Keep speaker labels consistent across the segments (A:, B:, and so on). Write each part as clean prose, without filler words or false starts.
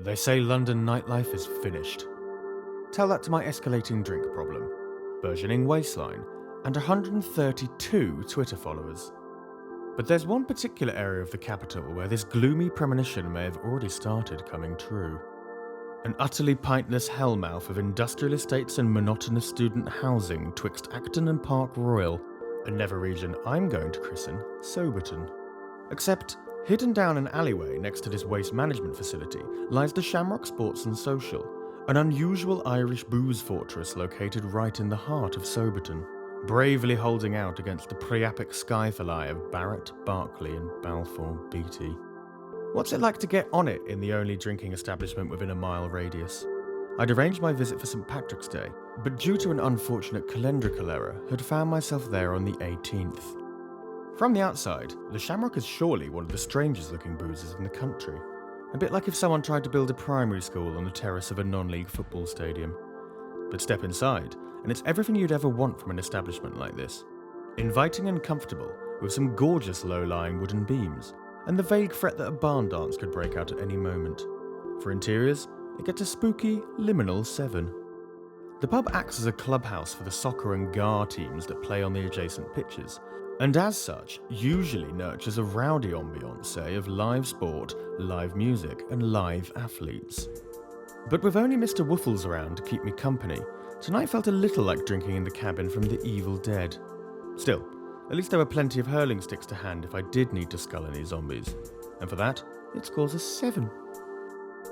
A: They say London nightlife is finished. Tell that to my escalating drink problem, burgeoning waistline, and 132 Twitter followers. But there's one particular area of the capital where this gloomy premonition may have already started coming true. An utterly pintless hellmouth of industrial estates and monotonous student housing twixt Acton and Park Royal, a never region I'm going to christen Soberton. Except, hidden down an alleyway next to this waste management facility lies the Shamrock Sports and Social, an unusual Irish booze fortress located right in the heart of Soberton, bravely holding out against the priapic skyfly of Barrett, Berkeley and Balfour Beatty. What's it like to get on it in the only drinking establishment within a mile radius? I'd arranged my visit for St. Patrick's Day, but due to an unfortunate calendrical error, had found myself there on the 18th. From the outside, the Shamrock is surely one of the strangest looking boozers in the country. A bit like if someone tried to build a primary school on the terrace of a non-league football stadium. But step inside, and it's everything you'd ever want from an establishment like this. Inviting and comfortable, with some gorgeous low-lying wooden beams, and the vague threat that a barn dance could break out at any moment. For interiors, it gets a spooky, liminal 7. The pub acts as a clubhouse for the soccer and GAR teams that play on the adjacent pitches, and as such, usually nurtures a rowdy ambiance of live sport, live music, and live athletes. But with only Mr. Woofles around to keep me company, tonight felt a little like drinking in the cabin from The Evil Dead. Still, at least there were plenty of hurling sticks to hand if I did need to scull any zombies, and for that, it scores a 7.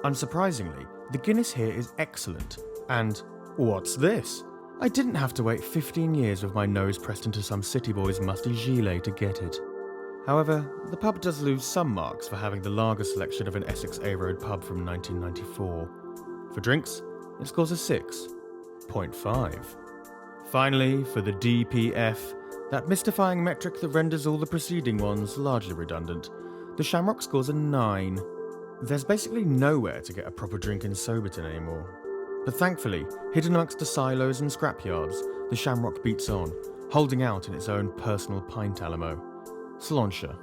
A: Unsurprisingly, the Guinness here is excellent, and what's this? I didn't have to wait 15 years with my nose pressed into some city boy's musty gilet to get it. However, the pub does lose some marks for having the lager selection of an Essex A Road pub from 1994. For drinks, it scores a 6.5. Finally, for the DPF, that mystifying metric that renders all the preceding ones largely redundant, the Shamrock scores a 9. There's basically nowhere to get a proper drink in Soberton anymore. But thankfully, hidden amongst the silos and scrapyards, the Shamrock beats on, holding out in its own personal pint alamo. Sláinte.